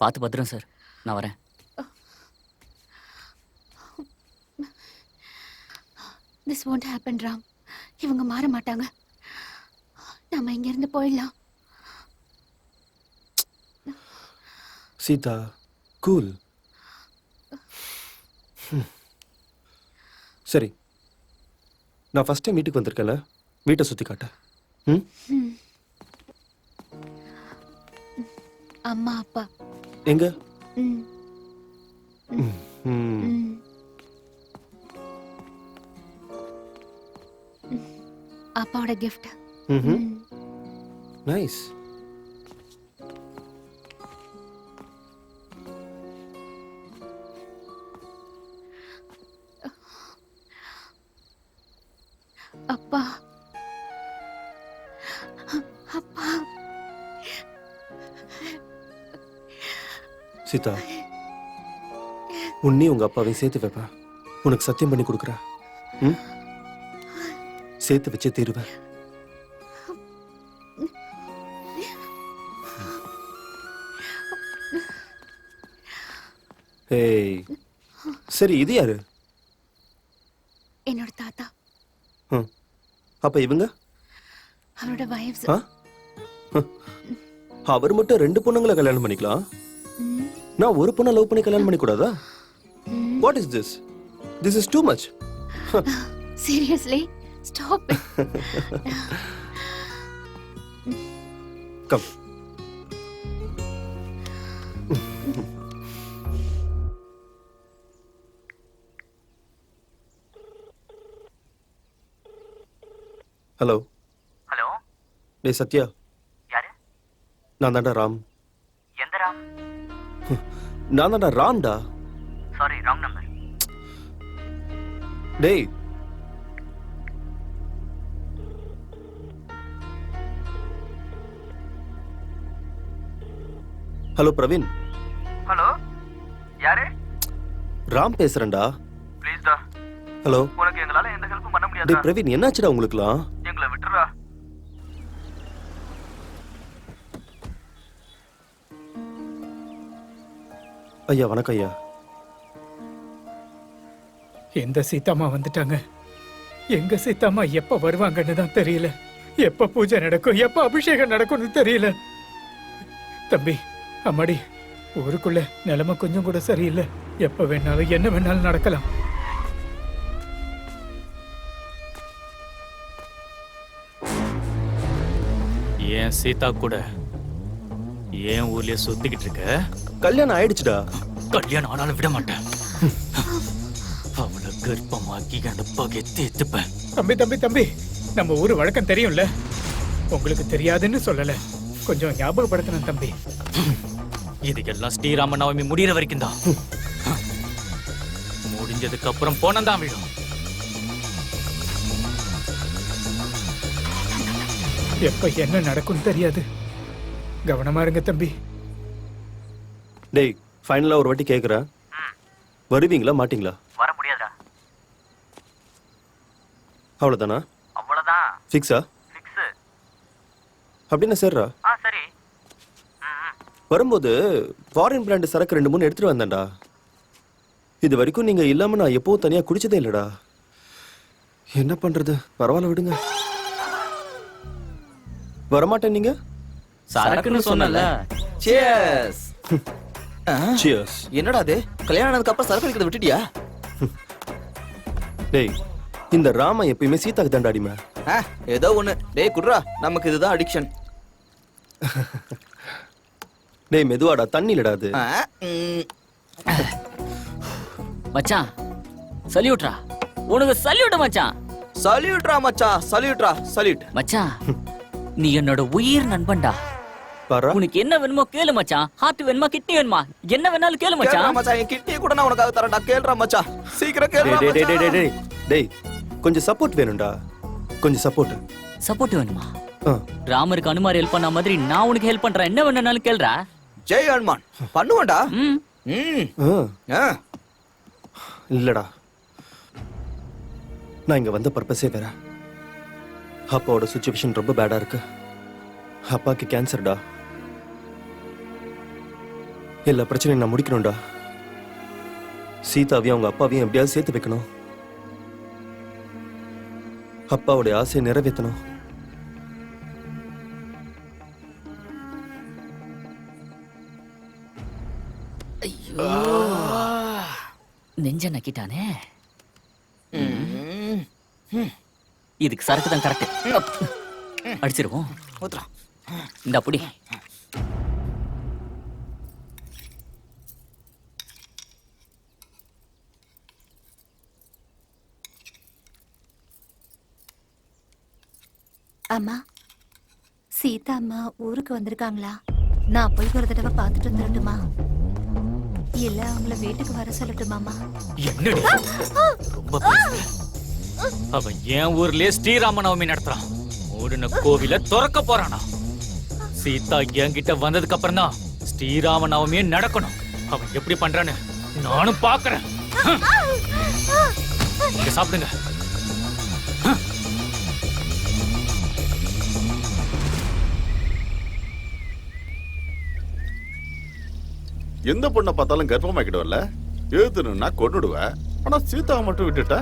பார்த்து பத்திரம் சார். நான் வரேன். This won't happen, Ram. இவங்க மாற மாட்டாங்க. நாம இங்க இருந்து போயிடலாம். சீதா, கூல். சரி, நான் ஃபர்ஸ்ட் டைம் வீட்டுக்கு வந்திருக்கேன்ல, வீட்டை சுத்தி காட்ட. அம்மா அப்பா எங்க? அப்பாவோட gift. நைஸ். அப்பா அப்பா. சீதா, உன்னையும் உங்க அப்பாவையும் சேர்த்து வைப்பேன். உனக்கு சத்தியம் பண்ணி கொடுக்குறேன். சேர்த்து வச்சே தீருவேன். ஏய், சரி, இது யாரு? என்னோட தாத்தா. அப்ப இவங்க அவரோட வைஃப்ஸ். அவர் மட்டும் 2 பொண்ணுங்களை கல்யாணம் பண்ணிக்கலாம். நான் ஒரு பொண்ணை லவ் பண்ணி கல்யாணம் பண்ணி கூடாதா? What is this? This is too much. Seriously? Stop it. Come. Hello. Hello. டேய் சத்யா. யாரு? நான் தான்டா ராம். எந்த ராம்? நான் தான்டா ராம்டா. Sorry, wrong number. டேய். ஹலோ பிரவீன். ஹலோ. யாரு? ராம் பேசுறேன்டா. ப்ளீஸ் டா. ஹலோ. உனக்கு எங்களால எந்த ஹெல்ப்பும் பண்ண முடியாது. டேய் பிரவீன், என்னாச்சுடா உங்களுக்குலாம்? எங்களை விட்டுறா. ஐயா வணக்கம் ஐயா. எந்த சீதாமா வந்துட்டாங்க? எங்க சீதாமா எப்ப வருவாங்கன்னு தான் தெரியல. எப்ப பூஜை நடக்கும், எப்ப அபிஷேகம் நடக்கும்னு தெரியல. தம்பி, அம்மாடி, ஊருக்குள்ள நிலைமை கொஞ்சம் கூட சரியில்லை. எப்ப வேணாலும் என்ன வேணாலும் நடக்கலாம். ஏன் சீதா கூட ஏன் ஊர்லயே சுத்திக்கிட்டு இருக்க? கல்யாணம் ஆயிடுச்சுடா. கல்யாணம் ஆனாலும் விட மாட்டேன். அவளை கர்ப்பமாக்கி அந்த பகை தீர்த்துப்பேன். தம்பி தம்பி தம்பி, நம்ம ஊரு வழக்கம் தெரியும்ல. உங்களுக்கு தெரியாதுன்னு சொல்லல, கொஞ்சம் ஞாபகப்படுத்தணும் தம்பி. இதுக்கெல்லாம் ஸ்ரீராம நவமி முடிகிற வரைக்கும் தான். முடிஞ்சதுக்கு அப்புறம் போனதான் விடும். எப்ப என்ன நடக்கும் தெரியாது. கவனமா இருங்க தம்பி. டேய், ஃபைனலா ஒரு வாட்டி கேக்குறேன், வருவீங்களா மாட்டீங்களா? வர முடியாதா? அவ்வளவுதானா? அவ்வளவுதான். ஃபிக்ஸா? ஃபிக்ஸ். அப்படின்னா சரிடா. சரி. வரும்போது ஃபாரின் பிராண்ட் சரக்கு 2-3 எடுத்துட்டு வந்தேன்டா. இது வரைக்கும் நீங்க இல்லாம நான் எப்பவும் தனியா குடிச்சதே இல்லடா. என்ன பண்றது? பரவாயில்ல விடுங்க. வரமாட்டேன் நீங்க? சரக்குன்னு சொன்னல. Cheers. Cheers. என்னடா அது? கல்யாணம் ஆனதுக்கு அப்புறம் சரக்கு அடிக்கிறத விட்டுட்டியா? டேய், இந்த ராம எப்பயுமே சீதாக்கு தான்டா அடிமை. ஏதோ ஒண்ணு. டேய் குட்ரா, நமக்கு இதுதான் அடிக்ஷன். டேய் மெதுவாடா, தண்ணி இல்லடா அது. மச்சான் சல்யூட்ரா. உனக்கு சல்யூட் மச்சான். சல்யூட்ரா மச்சான், சல்யூட்ரா, சல்யூட். மச்சான், நீ என்னோட உயிர் நண்பன்டா. பாரா, உனக்கு என்ன வேணுமோ கேளு மச்சான். ஹார்ட் வேணுமா, கிட்னி வேணுமா, என்ன வேணாலும் கேளு மச்சான். மச்சான், என் கிட்னி கூட நான் உனக்காக தரேன்டா. கேளுடா மச்சான், சீக்கிரம் கேளுடா டேய் டேய் மச்சான். டேய் டேய், கொஞ்சம் சப்போர்ட் வேணும்டா. கொஞ்சம் சப்போர்ட். சப்போர்ட் வேணுமா? ராமருக்கு அனுமார் ஹெல்ப் பண்ண மாதிரி நான் உனக்கு ஹெல்ப் பண்றேன். என்ன வேணும்னாலும் கேளுடா. ஜெய் ஹனுமான். பண்ணுவேன்டா. இல்லடா, நான் இங்க வந்த பர்பஸே வேற. அப்பாவோட சிச்சுவேஷன் ரொம்ப பேடா இருக்கு. அப்பாக்கு கேன்சர்டா. எல்லா பிரச்சனையும் நான் முடிக்கணும்டா. சீதாவையும் அவங்க அப்பாவையும் எப்படியாவது சேர்த்து வைக்கணும். அப்பாவுடைய ஆசையை நிறைவேற்றணும். நெஞ்ச நக்கிட்டானே. இதுக்கு சரக்கு தான் கரெக்ட். அடிச்சிருவோம். இந்த அப்படி அம்மா, சீதா அம்மா ஊருக்கு வந்திருக்காங்களா? நான் போய் ஒரு தடவை பார்த்துட்டு வந்துடட்டுமா? இல்ல அவங்கள வீட்டுக்கு வர சொல்லட்டுமாமா? என்னடி ரொம்ப பேசுற? அவன் என் ஊர்லயே ஸ்ரீராம நவமி நடத்துறான். மூடின கோவில திறக்க போறானா? சீதா என்கிட்ட வந்ததுக்கு அப்புறம் தான் ஸ்ரீராம நவமியே நடக்கணும். அவன் எப்படி பண்றான்னு நானும் பாக்குறேன். இங்க சாப்பிடுங்க. எந்த பொண்ணை பார்த்தாலும் கர்ப்பமாக்கிடுவல்ல, எழுதுனா கொண்டுடுவ. ஆனா சீதாவை மட்டும் விட்டுட்ட.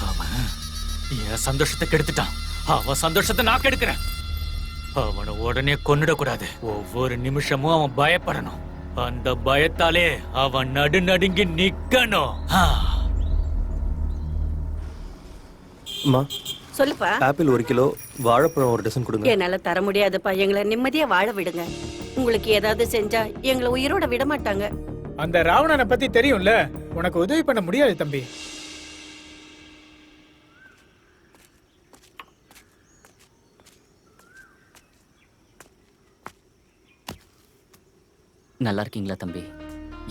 அவன் என் சந்தோஷத்தை கெடுத்துட்டான். அவன் சந்தோஷத்தை நான் கெடுக்கிறேன். அவனை உடனே கொன்னுடக்கூடாது. ஒவ்வொரு நிமிஷமும் அவன் பயப்படணும். அந்த பயத்தாலே அவன் நடுநடுங்கி நிக்கணும். அம்மா, சொல்லுப்பா. ஆப்பிள் 1 கிலோ, வாழைப்பழம் 1 டசன் கொடுங்க. என்னால தர முடியாதுப்பா. எங்களை நிம்மதியா வாழ விடுங்க. உங்களுக்கு ஏதாவது செஞ்சா எங்களை உயிரோட விட மாட்டாங்க. அந்த ராவணனை பத்தி தெரியும்ல, உனக்கு உதவி பண்ண முடியாது தம்பி. நல்லா இருக்கீங்களா தம்பி?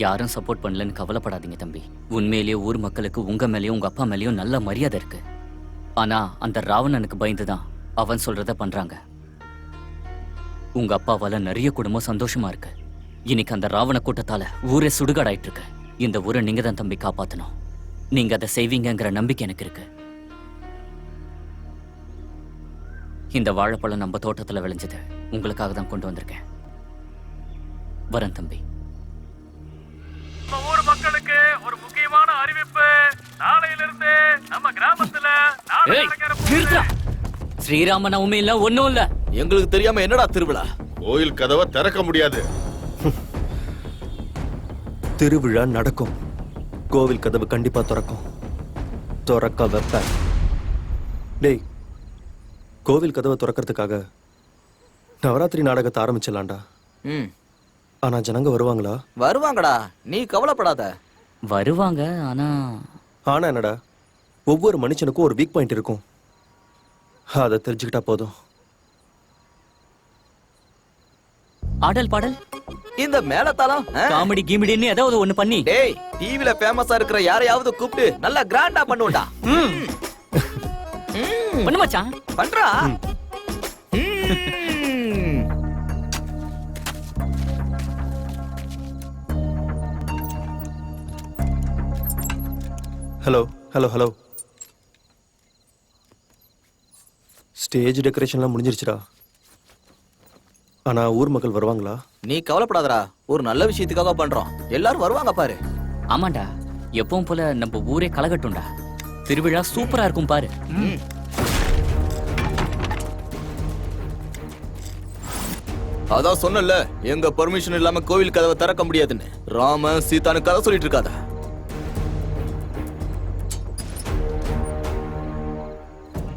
யாரும் சப்போர்ட் பண்ணலன்னு கவலைப்படாதீங்க தம்பி. உண்மையிலேயே ஊர் மக்களுக்கு உங்க மேலேயும் உங்க அப்பா மேலேயும் நல்ல மரியாதை இருக்கு. ஆனா அந்த ராவணனுக்கு பயந்துதான் அவன் சொல்றத பண்றாங்க. உங்க அப்பாவால நிறைய குடும்பம் சந்தோஷமா இருக்கு. இன்னைக்கு அந்த ராவண கூட்டத்தால ஊரே சுடுகாடாயிட்டு இருக்கு. இந்த ஊரை நீங்க தான் தம்பி காப்பாத்தணும். நீங்க அதை செய்வீங்கங்கிற நம்பிக்கை எனக்கு இருக்கு. இந்த வாழைப்பழம் நம்ம தோட்டத்துல விளைஞ்சது உங்களுக்காக தான் கொண்டு வந்திருக்கேன். வரேன் தம்பி. ஊர் மக்களுக்கு ஒரு முக்கியமான அறிவிப்பு. நாளையிலிருந்து நம்ம கிராமத்துல ஸ்ரீராம நவமி இல்ல ஒண்ணும் இல்ல. எங்களுக்கு தெரியாம என்னடா திருவிழா? கோயில் கதவை திறக்க முடியாது. திருவிழா நடக்கும். கோவில் கதவு கண்டிப்பா திறக்கும். திறக்க வைப்ப. டேய், கோவில் கதவை திறக்கிறதுக்காக நவராத்திரி நாடகத்தை ஆரம்பிச்சிடலாம்டா. ஆனா ஜனங்க வருவாங்களா? வருவாங்கடா, நீ கவலைப்படாத. வருவாங்க. ஆனா ஆனா என்னடா, ஒவ்வொரு மனுஷனுக்கும் ஒரு வீக் பாயிண்ட் இருக்கும். அதை தெரிஞ்சுக்கிட்டா போதும். ஆடல் பாடல், இந்த மேலத்தாளம், காமெடி கீமிடின்னு ஏதாவது ஒண்ணு பண்ணி, டேய் டிவில ஃபேமஸா இருக்கிற யாரையாவது கூப்பிட்டு நல்லா கிராண்டா பண்ணுவோம்டா. பண்ணு மச்சான். பண்றா. Hello hello hello. ஸ்டேஜ் டெக்கரேஷன்லாம் முடிஞ்சிருச்சுடா. ஆனா ஊர் மக்கள் வருவாங்களா? நீ கவலைப்படாதடா, ஒரு நல்ல விஷயத்துக்காக பண்றோம். எல்லாரும் வருவாங்க பாரு. ஆமாண்டா, எப்பவும் போல நம்ம ஊரே கலகட்டும்டா. திருவிழா சூப்பரா இருக்கும் பாரு. அதான் சொன்னல, எங்க பெர்மிஷன் இல்லாம கோவில் கதவை திறக்க முடியாதுன்னு. ராம சீதானு கதை சொல்லிட்டு இருக்காத.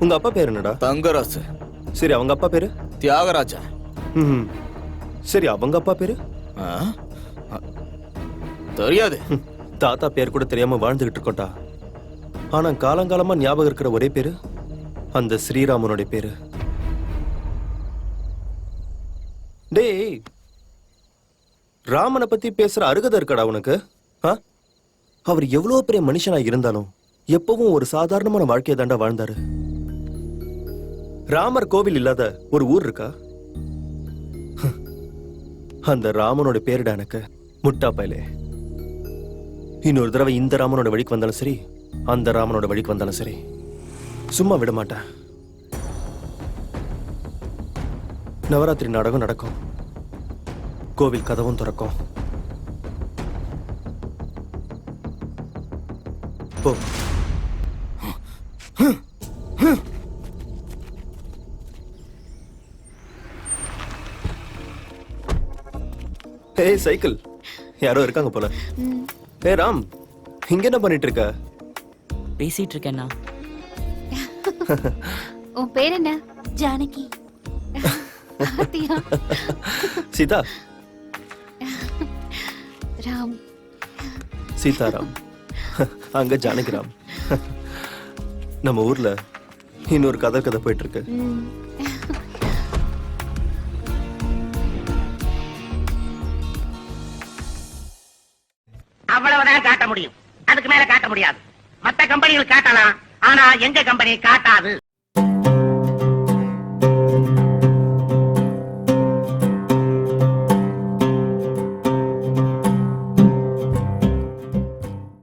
உங்க அப்பா பேர் என்னடா? தங்கராசு. சரி, அவங்க அப்பா பேரு? தியாகராஜா. சரி, அவங்க அப்பா பேரு? தெரியாது. தாத்தா பேர் கூட தெரியாம வாழ்ந்துகிட்டு இருக்கோட்டா. ஆனா காலங்காலமா ஞாபகம் இருக்கிற ஒரே பேரு அந்த ஸ்ரீராமனுடைய பேரு. டேய், ராமனை பத்தி பேசுற அருகதை இருக்கடா உனக்கு? அவர் எவ்வளவு பெரிய மனுஷனா இருந்தாலும் எப்பவும் ஒரு சாதாரணமான வாழ்க்கையை தாண்டா வாழ்ந்தாரு. ராமர் கோவில் இல்லாத ஒரு ஊர் இருக்கா? அந்த ராமனோட பேருடா எனக்கு. முட்டா பயலே. இன்னொரு தடவை இந்த ராமனோட வழிக்கு வந்தாலும் சரி, அந்த ராமனோட வழிக்கு வந்தாலும் சரி, சும்மா விட மாட்டேன். நவராத்திரி நாடகம் நடக்கும், கோவில் கதவும் திறக்கும். போ. ஏய் சைக்கிள், யாரோ இருக்காங்க போல. ஏய் ராம், இங்க என்ன பண்ணிட்டு இருக்க? பேசிட்டு இருக்கேன்னா. உன் பேர் என்ன? ஜானகி. பாத்தியா? சீதா. ராம். சீதாராம். அங்க ஜானகிராம். நம்ம ஊர்ல இன்னொரு கதை போயிட்டு இருக்கு. அவ்வளவுதான் காட்ட முடியும், அதுக்கு மேல காட்ட முடியாது. மத்த கம்பெனிகள் காட்டலாம், ஆனா எங்க கம்பெனி காட்டாது.